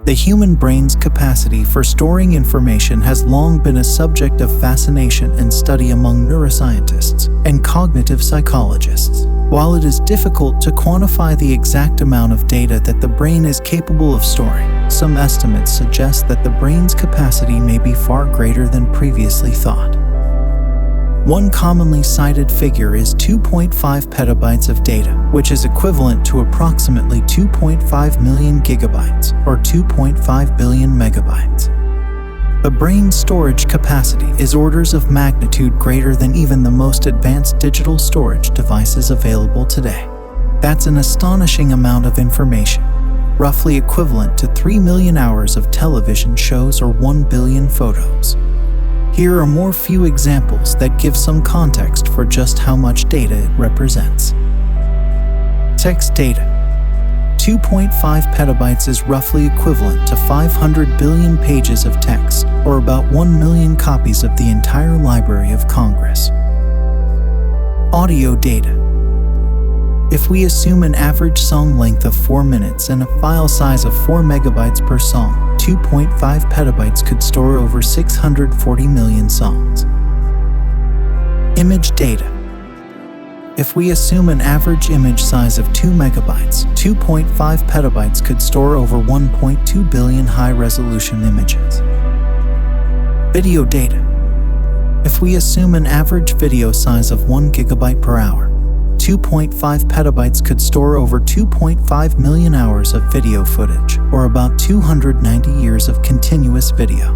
The human brain's capacity for storing information has long been a subject of fascination and study among neuroscientists and cognitive psychologists. While it is difficult to quantify the exact amount of data that the brain is capable of storing, some estimates suggest that the brain's capacity may be far greater than previously thought. One commonly cited figure is 2.5 petabytes of data, which is equivalent to approximately 2.5 million gigabytes, or 2.5 billion megabytes. The brain's storage capacity is orders of magnitude greater than even the most advanced digital storage devices available today. That's an astonishing amount of information, roughly equivalent to 3 million hours of television shows or 1 billion photos. Here are more few examples that give some context for just how much data it represents. Text data. 2.5 petabytes is roughly equivalent to 500 billion pages of text, or about 1 million copies of the entire Library of Congress. Audio data. If we assume an average song length of 4 minutes and a file size of 4 megabytes per song, 2.5 petabytes could store over 640 million songs. Image data. If we assume an average image size of 2 megabytes, 2.5 petabytes could store over 1.2 billion high-resolution images. Video data. If we assume an average video size of 1 gigabyte per hour, 2.5 petabytes could store over 2.5 million hours of video footage, or about 290 years of continuous video.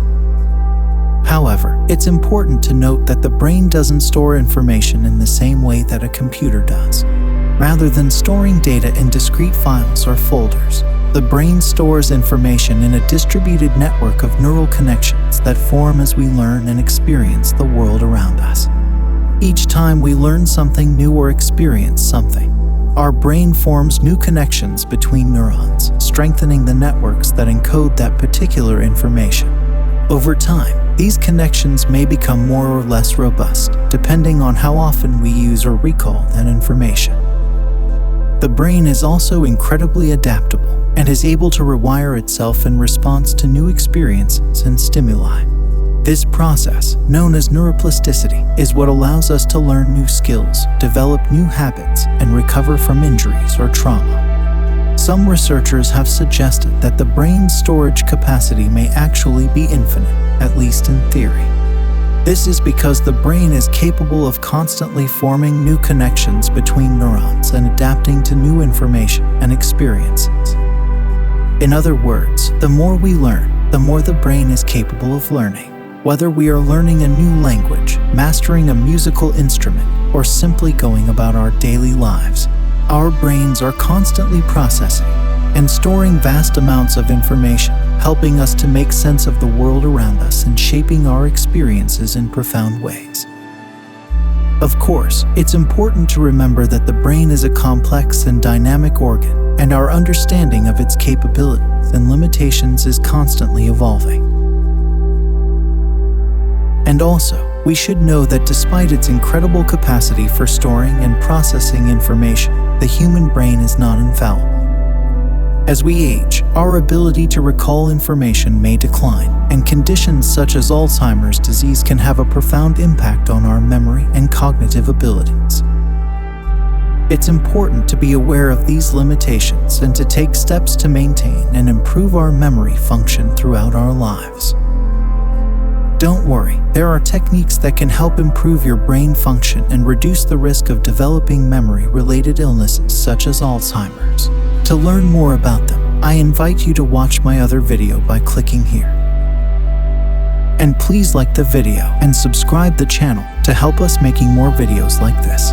However, it's important to note that the brain doesn't store information in the same way that a computer does. Rather than storing data in discrete files or folders, the brain stores information in a distributed network of neural connections that form as we learn and experience the world around us. Each time we learn something new or experience something, our brain forms new connections between neurons, strengthening the networks that encode that particular information. Over time, these connections may become more or less robust, depending on how often we use or recall that information. The brain is also incredibly adaptable and is able to rewire itself in response to new experiences and stimuli. This process, known as neuroplasticity, is what allows us to learn new skills, develop new habits, and recover from injuries or trauma. Some researchers have suggested that the brain's storage capacity may actually be infinite, at least in theory. This is because the brain is capable of constantly forming new connections between neurons and adapting to new information and experiences. In other words, the more we learn, the more the brain is capable of learning. Whether we are learning a new language, mastering a musical instrument, or simply going about our daily lives, our brains are constantly processing and storing vast amounts of information, helping us to make sense of the world around us and shaping our experiences in profound ways. Of course, it's important to remember that the brain is a complex and dynamic organ, and our understanding of its capabilities and limitations is constantly evolving. And also, we should know that despite its incredible capacity for storing and processing information, the human brain is not infallible. As we age, our ability to recall information may decline, and conditions such as Alzheimer's disease can have a profound impact on our memory and cognitive abilities. It's important to be aware of these limitations and to take steps to maintain and improve our memory function throughout our lives. Don't worry, there are techniques that can help improve your brain function and reduce the risk of developing memory-related illnesses such as Alzheimer's. To learn more about them, I invite you to watch my other video by clicking here. And please like the video and subscribe the channel to help us making more videos like this.